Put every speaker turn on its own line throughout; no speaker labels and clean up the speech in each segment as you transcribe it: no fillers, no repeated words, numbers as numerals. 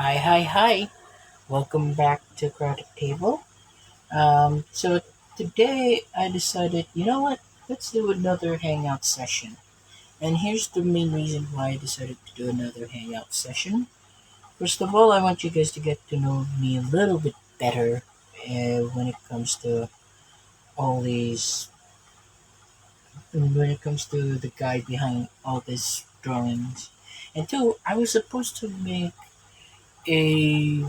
Hi, hi, hi. Welcome back to Crowded Table. So today I decided, you know what? Let's do another Hangout session. And here's the main reason why I decided to do another Hangout session. First of all, I want you guys to get to know me a little bit better when it comes to all these, when it comes to the guy behind all these drawings. And two, I was supposed to make a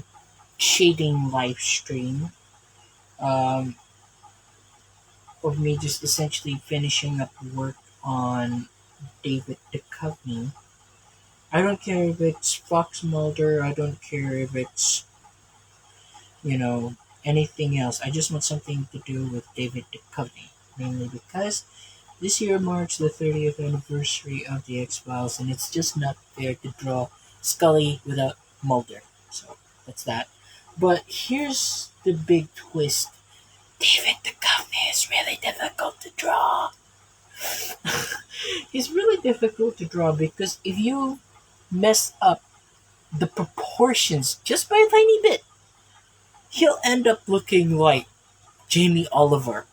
shading live stream um, of me just essentially finishing up work on David Duchovny. I don't care if it's Fox Mulder, I don't care if it's, you know, anything else. I just want something to do with David Duchovny. Mainly because this year marks the 30th anniversary of the X Files, and it's just not fair to draw Scully without Mulder. So that's that. But here's the big twist. David Duchovny is really difficult to draw. He's really difficult to draw because if you mess up the proportions just by a tiny bit, he'll end up looking like Jamie Oliver.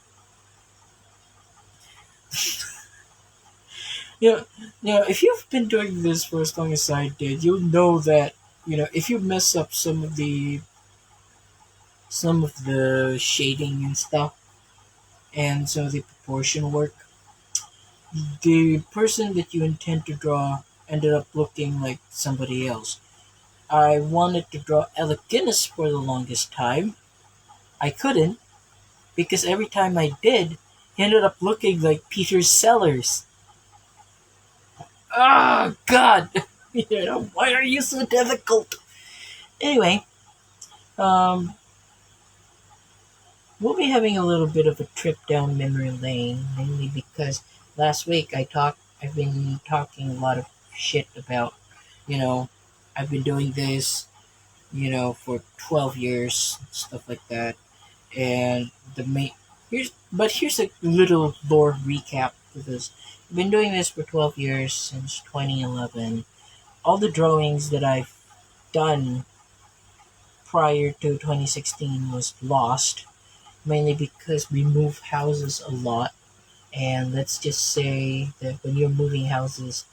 You know, if you've been doing this for as long as I did, you'll know that if you mess up some of the shading and stuff, and some of the proportion work, the person that you intend to draw ended up looking like somebody else. I wanted to draw Alec Guinness for the longest time. I couldn't because every time I did, he ended up looking like Peter Sellers. Oh God! Why are you so difficult? Anyway, um, we'll be having a little bit of a trip down memory lane, mainly because last week I've been talking a lot of shit about, you know, I've been doing this, for 12 years, stuff like that. And the main here's a little lore recap to this. I've been doing this for 12 years since 2011. All the drawings that I've done prior to 2016 was lost, mainly because we move houses a lot. And let's just say that when you're moving houses,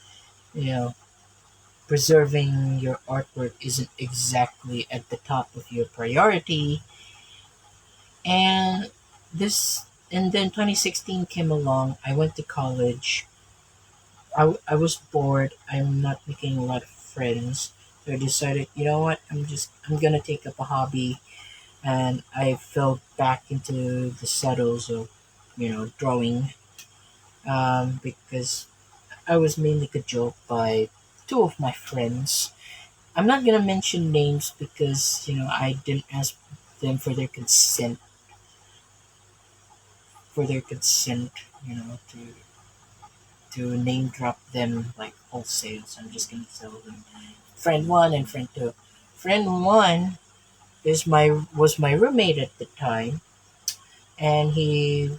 you know, preserving your artwork isn't exactly at the top of your priority. And this, and then 2016 came along. I went to college. I was bored. I'm not making a lot of friends. So I decided, you know what? I'm gonna take up a hobby, and I fell back into the saddles of, drawing. Because I was mainly cajoled by two of my friends. I'm not gonna mention names because I didn't ask them for their consent, to name drop them like wholesale. So I'm just gonna tell them friend one and friend two. Friend one was my roommate at the time, and he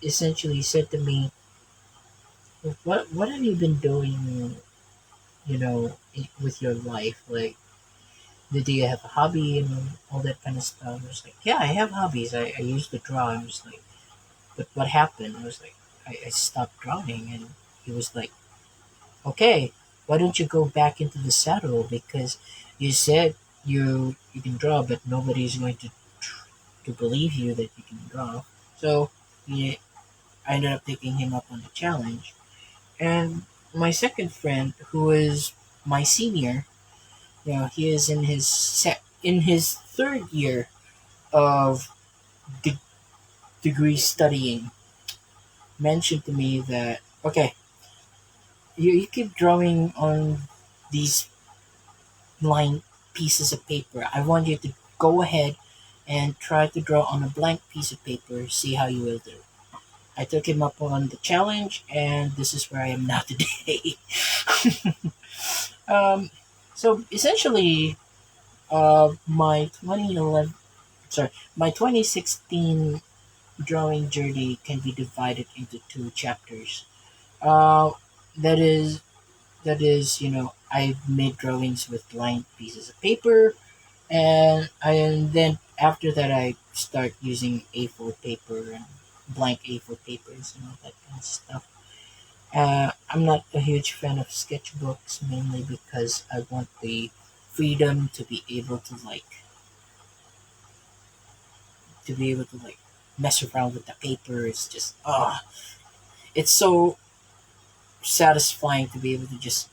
essentially said to me, "What have you been doing? With your life? Like, do you have a hobby and all that kind of stuff?" I was like, "Yeah, I have hobbies. I used to draw." I was like, "But what happened?" I was like, I stopped drawing," and he was like, "Okay, why don't you go back into the saddle? Because you said you can draw, but nobody's going to believe you that you can draw." So yeah, I ended up taking him up on the challenge. And my second friend, who is my senior, he is in his third year of de- degree studying, mentioned to me that, okay, you keep drawing on these blank pieces of paper. I want you to go ahead and try to draw on a blank piece of paper, see how you will do. I took him up on the challenge, and this is where I am now today. um, so essentially, my 2016 drawing journey can be divided into two chapters. Uh, that is, I made drawings with blank pieces of paper, and then after that I start using A4 paper and blank A4 papers and all that kind of stuff. I'm not a huge fan of sketchbooks mainly because I want the freedom to be able to like mess around with the paper. It's just it's so satisfying to be able to just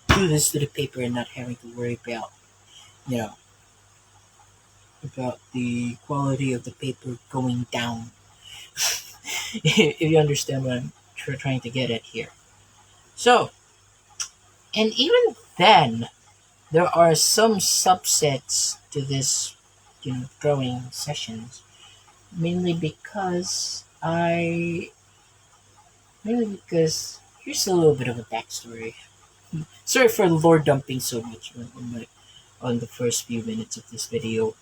do this to the paper and not having to worry about you know about the quality of the paper going down. If you understand what I'm trying to get at here. So, and even then, there are some subsets to this, drawing sessions. Mainly because mainly because here's a little bit of a backstory. Sorry for lore dumping so much on the first few minutes of this video.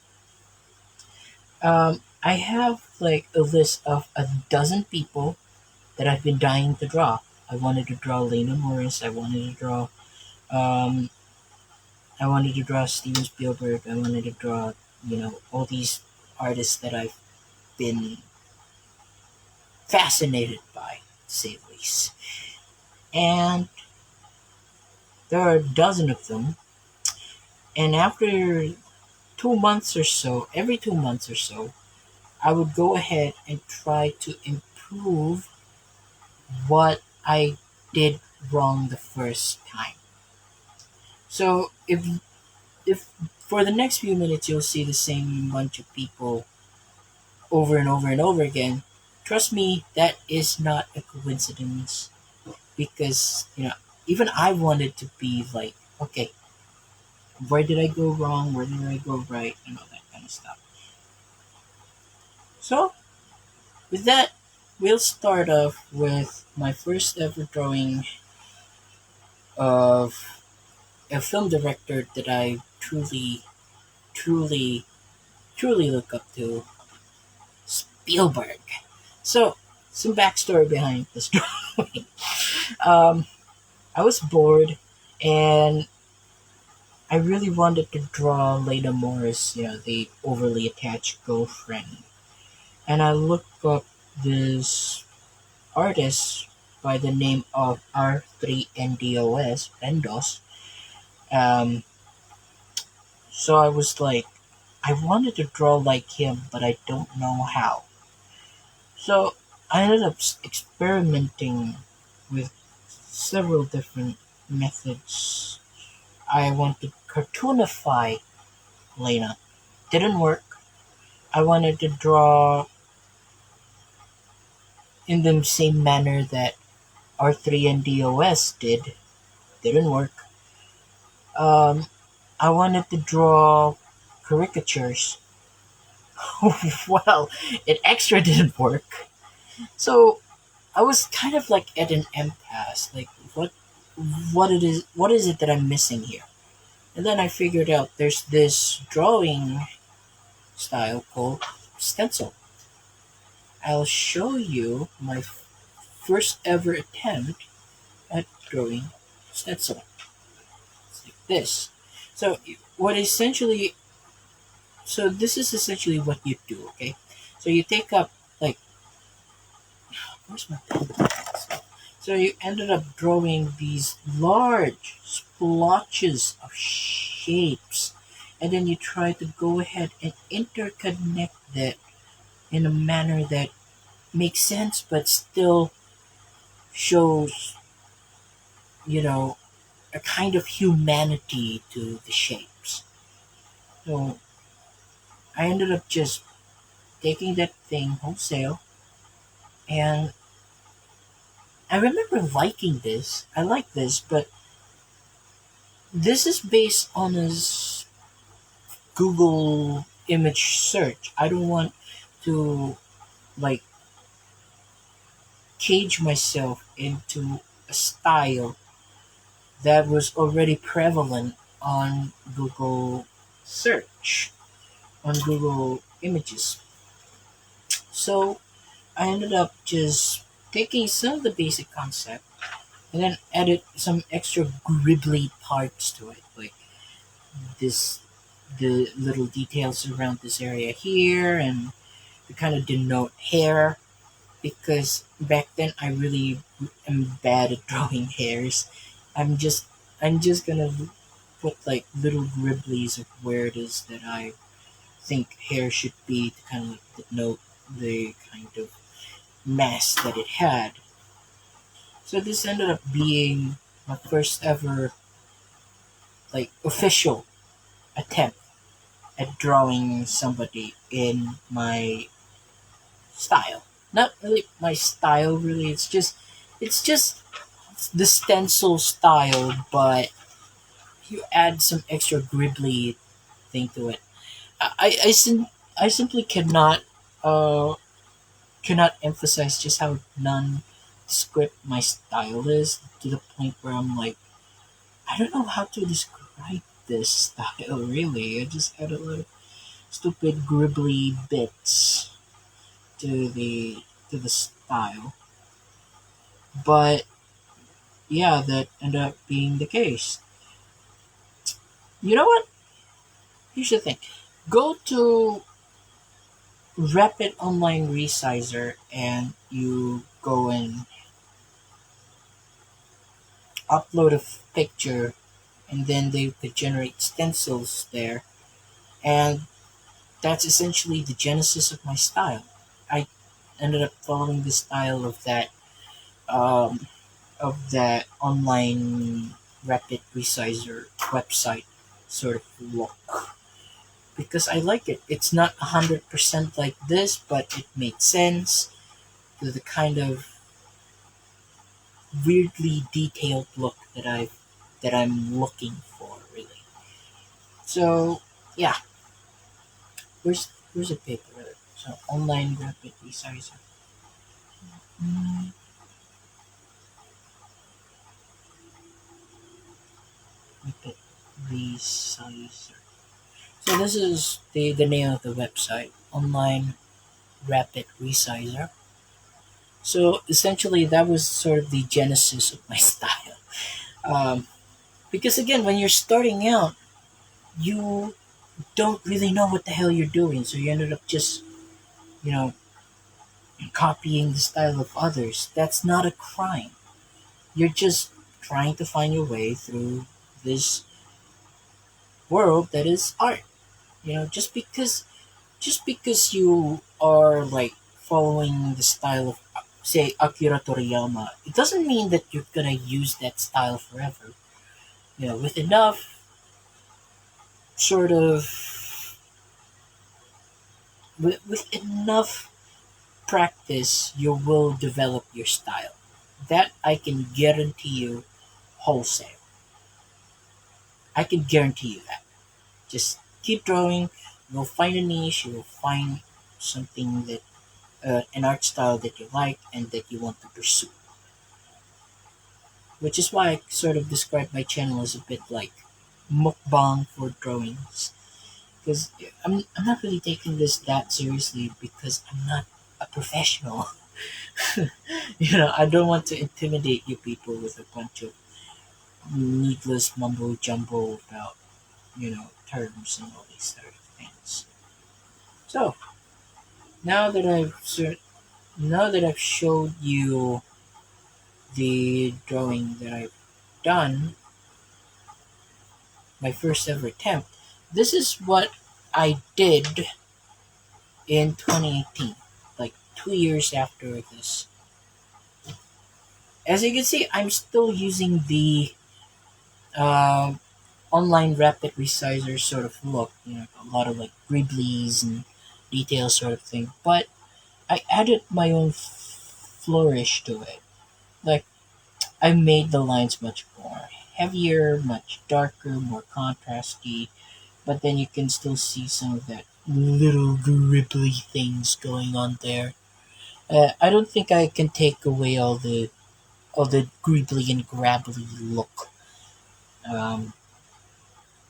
I have like a list of a dozen people that I've been dying to draw. I wanted to draw Lena Morris. Um, I wanted to draw Steven Spielberg. I wanted to draw, all these artists that I've been fascinated by, to say the least. And there are a dozen of them. And after 2 months or so, every 2 months or so, I would go ahead and try to improve what I did wrong the first time. So if for the next few minutes you'll see the same bunch of people over and over and over again, trust me, that is not a coincidence because even I wanted to be like, okay, where did I go wrong? Where did I go right? And all that kind of stuff. So with that, we'll start off with my first ever drawing of a film director that I truly, truly, truly look up to, Spielberg. So, some backstory behind this drawing. Um, I was bored, and I really wanted to draw Lena Morris, the overly attached girlfriend. And I looked up this artist by the name of R3NDOS, Bendos. Um, so I was like, I wanted to draw like him, but I don't know how. So I ended up experimenting with several different methods. I wanted to cartoonify Lena. Didn't work. I wanted to draw in the same manner that R3 and DOS did. Didn't work. Um, I wanted to draw caricatures. Well, it extra didn't work. So I was kind of like at an impasse. Like, what is it that I'm missing here? And then I figured out there's this drawing style called stencil. I'll show you my first ever attempt at drawing stencil. It's like this. So what essentially, so this is essentially what you do. Okay, so you take up like, where's my pen? So you ended up drawing these large splotches of shapes, and then you try to go ahead and interconnect that in a manner that makes sense but still shows, you know, a kind of humanity to the shapes. So I ended up just taking that thing wholesale, and I remember liking this. I like this, but this is based on his Google image search. I don't want to like cage myself into a style that was already prevalent on Google search, on Google images. So I ended up just taking some of the basic concept and then added some extra gribbly parts to it, like this the little details around this area here, and to kind of denote hair, because back then I really am bad at drawing hairs. I'm just I'm just gonna put like little gribblies of where it is that I think hair should be to kind of like denote the kind of mass that it had. So this ended up being my first ever like official attempt at drawing somebody in my style. Not really my style really, it's just the stencil style, but you add some extra gribbly thing to it. I simply uh cannot emphasize just how nondescript my style is, to the point where I'm like, I don't know how to describe this style really. I just add a lot of stupid gribbly bits to the style. But yeah, that ended up being the case. You know what? Here's the thing. Go to Rapid Online Resizer and you go and upload a picture, and then they could generate stencils there. And that's essentially the genesis of my style. I ended up following the style um, of that online Rapid Resizer website sort of look, because I like it. It's not 100% like this, but it made sense to the kind of weirdly detailed look that I'm looking for, really. So yeah, where's the paper? So online Rapid Resizer. Mm, Rapid Resizer. So this is the name of the website, online Rapid Resizer. So essentially, that was sort of the genesis of my style. Um, because again, when you're starting out, you don't really know what the hell you're doing, so you ended up just, you know, copying the style of others. That's not a crime. You're just trying to find your way through this world that is art. Just because you are like following the style of, say, Akira Toriyama, it doesn't mean that you're gonna use that style forever. With enough sort of with enough practice, you will develop your style. That I can guarantee you, wholesale. I can guarantee you that. Just keep drawing. You'll find a niche. You will find something that an art style that you like and that you want to pursue. Which is why I sort of describe my channel as a bit like mukbang for drawings. Because I'm not really taking this that seriously, because I'm not a professional. I don't want to intimidate you people with a bunch of needless mumbo jumbo about, terms and all these sort of things. So now that I've showed you the drawing that I've done, my first ever attempt, this is what I did in 2018, like 2 years after this. As you can see, I'm still using the uh, online rapid resizer sort of look, a lot of like gribblies and details sort of thing, but I added my own flourish to it. Like, I made the lines much more heavier, much darker, more contrasty, but then you can still see some of that little gribbly things going on there. I don't think I can take away all the gribbly and grabbly look. Um,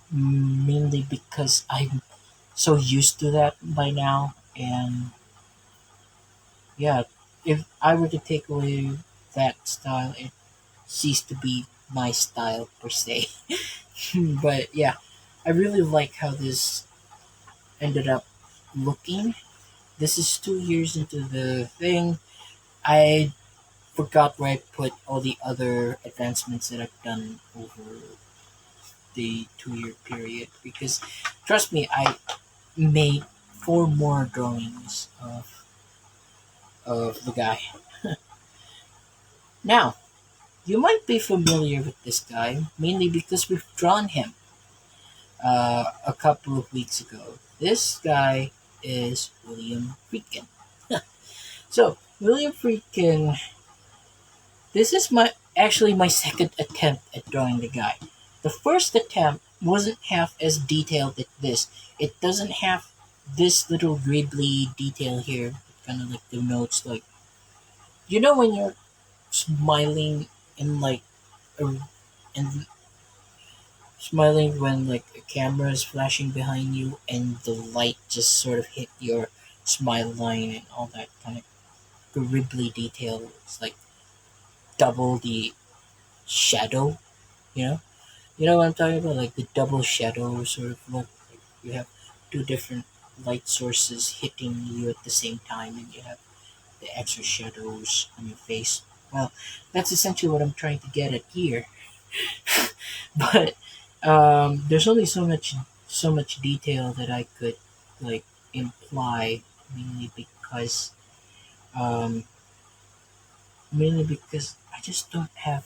Mainly because I'm so used to that by now, and yeah, if I were to take away that style, ceased to be my style per se. But yeah, I really like how this ended up looking. This is 2 years into the thing. I forgot where I put all the other advancements that I've done over the 2 year period because trust me, I made four more drawings of the guy. Now, you might be familiar with this guy mainly because we've drawn him a couple of weeks ago. This guy is William Friedkin. So, William Friedkin, this is my actually my second attempt at drawing the guy. The first attempt wasn't half as detailed as this. It doesn't have this little gribbly detail here, kind of like the notes. Like you know when you're smiling in like a, and smiling when like a camera is flashing behind you and the light just sort of hit your smile line and all that kind of gribbly detail. It's like double the shadow, you know? You know what I'm talking about? Like the double shadow sort of look. Like you have two different light sources hitting you at the same time, and you have the extra shadows on your face. Well, that's essentially what I'm trying to get at here. But there's only so much detail that I could like imply, mainly because um, mainly because I just don't have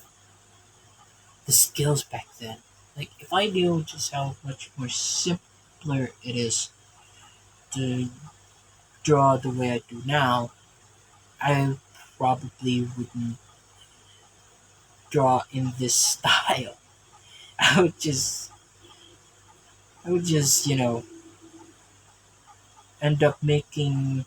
the skills back then. Like if I knew just how much more simpler it is to draw the way I do now, I probably wouldn't draw in this style. I would just you know end up making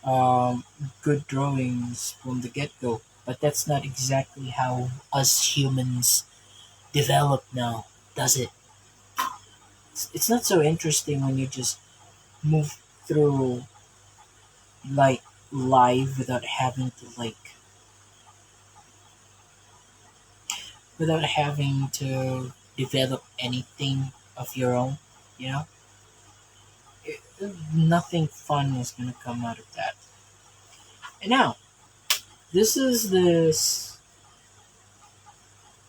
um, good drawings from the get go. But that's not exactly how us humans develop now, does it? It's not so interesting when you just move through like live without having to develop anything of your own. You know, it, nothing fun is gonna come out of that. And now, this is the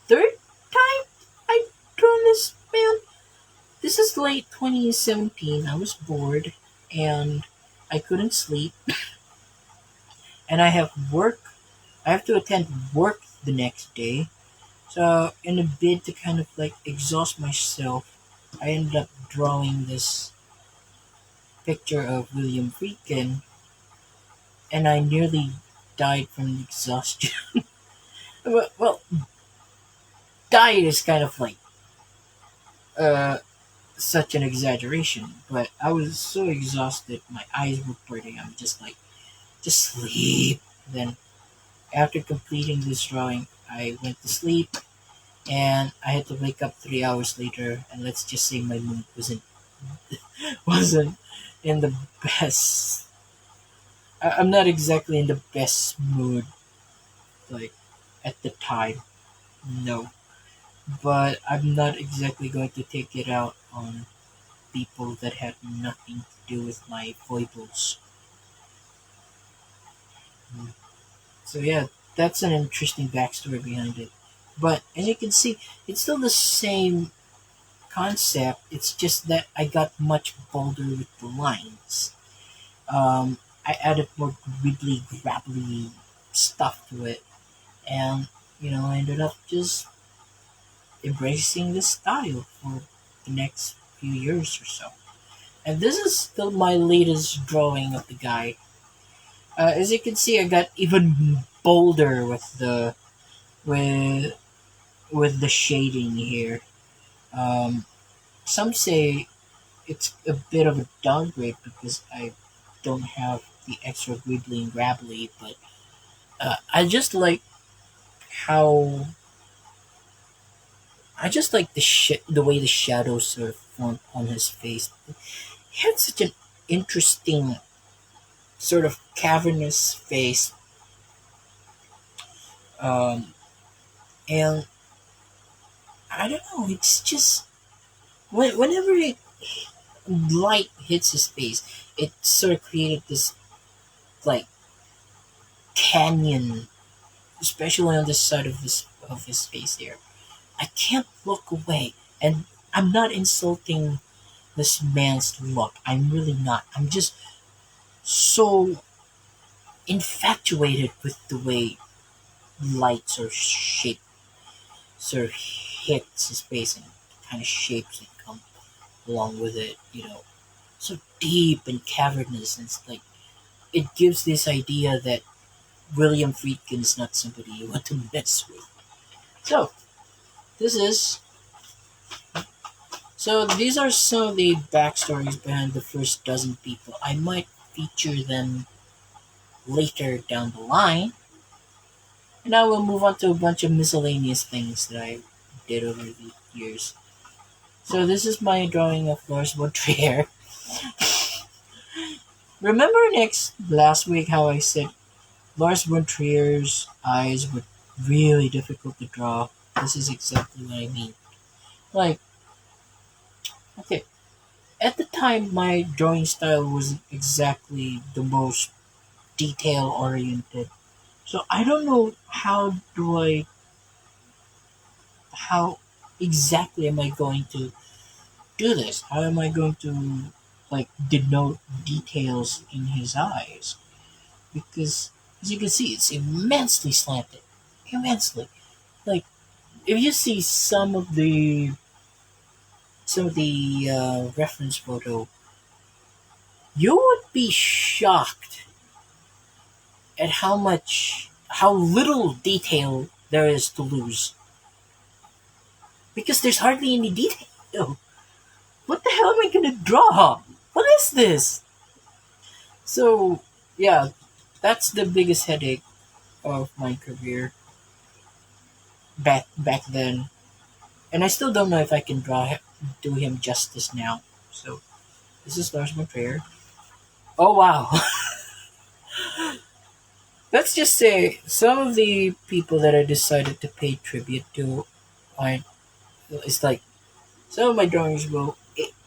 third time I've drawn this man. This is late 2017. I was bored and I couldn't sleep, and I have work. I have to attend work the next day. So, in a bid to kind of like exhaust myself, I ended up drawing this picture of William Friedkin, and I nearly died from exhaustion. Well, died is kind of like uh, such an exaggeration, but I was so exhausted, my eyes were burning. I'm just like, just sleep. Then, after completing this drawing, I went to sleep, and I had to wake up 3 hours later. And let's just say my mood wasn't in the best. I'm not exactly in the best mood, like at the time. No, but I'm not exactly going to take it out on people that had nothing to do with my foibles. Mm. So yeah, that's an interesting backstory behind it. But as you can see, it's still the same concept. It's just that I got much bolder with the lines. I added more wibbly grabbly stuff to it, and I ended up just embracing this style for the next few years or so. And this is still my latest drawing of the guy. As you can see, I got even bolder with with the shading here. Um, some say it's a bit of a downgrade because I don't have the extra wibbly and grabbly, but I just like how I just like the way the shadows sort of form on his face. He had such an interesting sort of cavernous face, um, And I don't know, it's just whenever light hits his face, it sort of created this like canyon, especially on this side of his face here. I can't look away, and I'm not insulting this man's look. I'm really not. I'm just so infatuated with the way lights or shape sort of hits his face and kind of shapes that come along with it. So deep and cavernous, and it's like it gives this idea that William Friedkin is not somebody you want to mess with. So this is these are some of the backstories behind the first dozen people. I might feature them later down the line, and now we'll move on to a bunch of miscellaneous things that I did over the years. So this is my drawing of Lars von Trier. Remember next last week how I said Lars von Trier's eyes were really difficult to draw? This is exactly what I mean. Like, okay, at the time my drawing style wasn't exactly the most detail oriented. So I don't know how exactly am I going to do this? How am I going to like denote details in his eyes? Because as you can see, it's immensely slanted, immensely. Like if you see some of the reference photo, you would be shocked at how little detail there is to lose. Because there's hardly any detail. What the hell am I gonna draw? What is this? So yeah, that's the biggest headache of my career back then, and I still don't know if I can do him justice now. So this is Lars von Trier. Oh wow, let's just say some of the people that I decided to pay tribute to are it's like some of my drawings will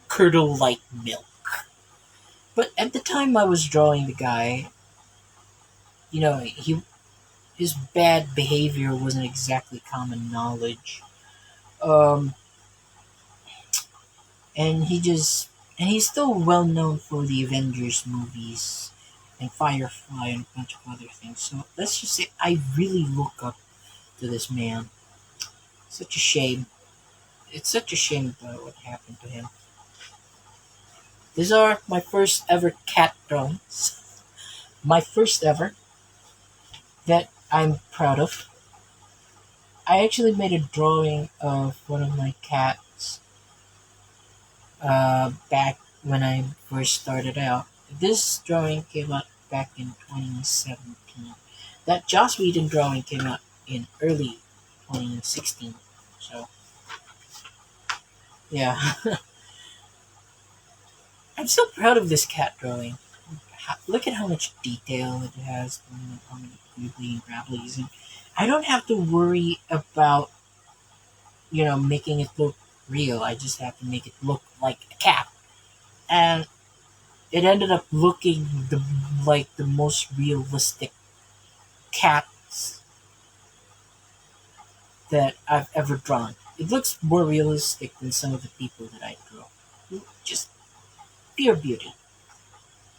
curdle like milk. But at the time I was drawing the guy, his bad behavior wasn't exactly common knowledge. Um, and he's still well known for the Avengers movies and Firefly and a bunch of other things. So let's just say I really look up to this man. Such a shame. It's such a shame about what happened to him. These are my first ever cat drawings. My first ever that I'm proud of. I actually made a drawing of one of my cats back when I first started out. This drawing came out back in 2017. That Joss Whedon drawing came out in early 2016. So, yeah. I'm so proud of this cat drawing. Look at how much detail it has, and how many quibbly and grabblies. And I don't have to worry about, making it look real. I just have to make it look like a cat. And it ended up looking like the most realistic cats that I've ever drawn. It looks more realistic than some of the people that I draw. Just pure beauty.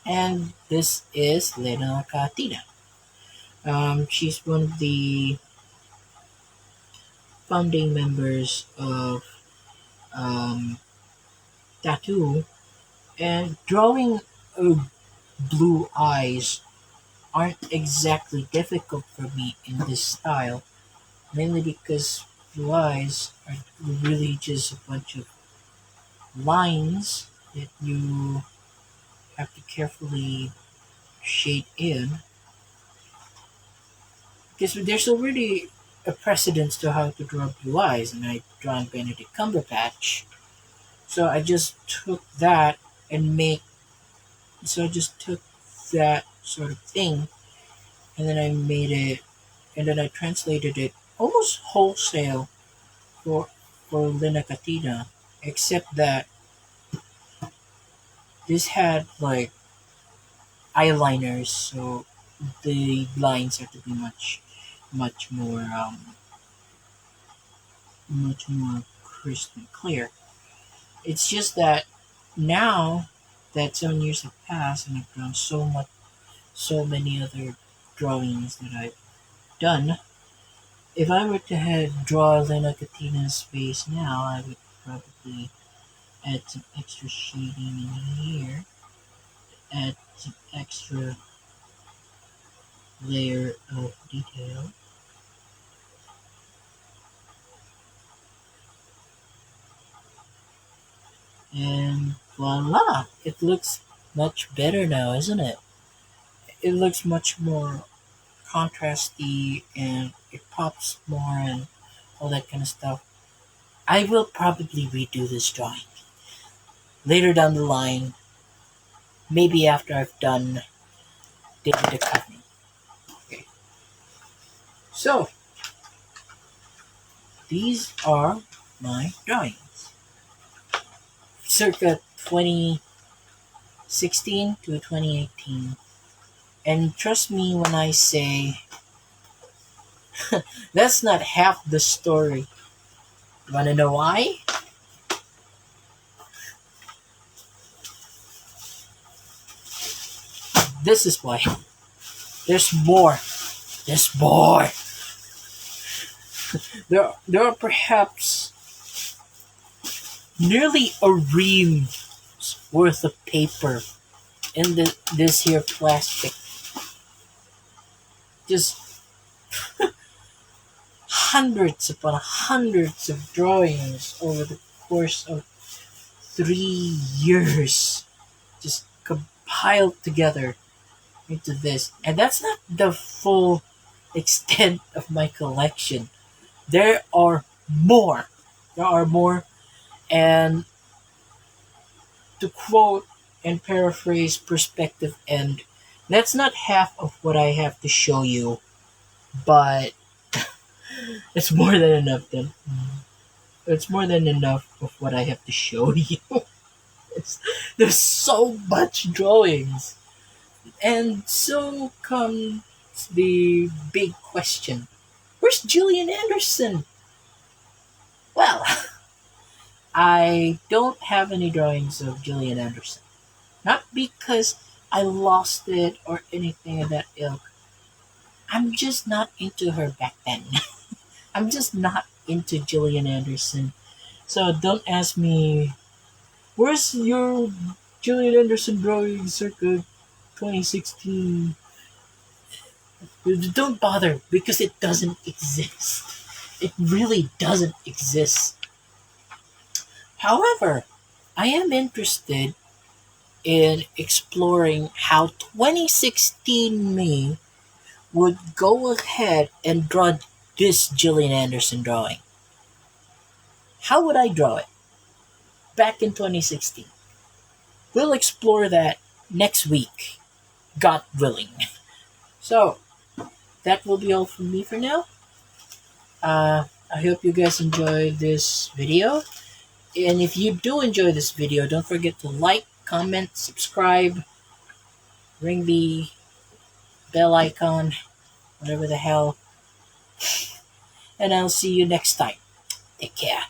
And this is Lena Katina. She's one of the founding members of um, Tattoo, and drawing blue eyes aren't exactly difficult for me in this style, mainly because blue eyes are really just a bunch of lines that you have to carefully shade in, because there's already a precedence to how to draw blue eyes, and I drawn Benedict Cumberbatch. So I just took that and make. So I just took that sort of thing, and then I made it, and then I translated it almost wholesale for Lina Katina, except that this had like eyeliners, so the lines have to be much more much more crisp and clear. It's just that now that 7 years have passed and I've done so many other drawings that I've done. If I were to draw Lena Katina's face now, I would probably add some extra shading in here, add some extra layer of detail, and voila! It looks much better now, isn't it? It looks much more contrasty and it pops more and all that kind of stuff. I will probably redo this drawing later down the line, maybe after I've done the cutting. Okay. So, these are my drawings. Circa 2016 to 2018. And trust me when I say that's not half the story. You wanna know why? This is why. There's more. There's more. There are perhaps nearly a ream's worth of paper in this here plastic. Just hundreds upon hundreds of drawings over the course of 3 years, just compiled together into this. And that's not the full extent of my collection. There are more. There are more. And to quote and paraphrase Perspective End, that's not half of what I have to show you, but it's more than enough then. It's more than enough of what I have to show you. There's so much drawings. And so comes the big question. Where's Gillian Anderson? Well, I don't have any drawings of Gillian Anderson. Not because I lost it or anything of that ilk. I'm just not into her back then. I'm just not into Gillian Anderson. So don't ask me, where's your Gillian Anderson drawing circa 2016? Don't bother because it doesn't exist. It really doesn't exist. However, I am interested in exploring how 2016 me would go ahead and draw this Gillian Anderson drawing. How would I draw it back in 2016? We'll explore that next week, God willing. So, that will be all from me for now. I hope you guys enjoyed this video. And if you do enjoy this video, don't forget to like, comment, subscribe, ring the bell icon, whatever the hell. And I'll see you next time. Take care.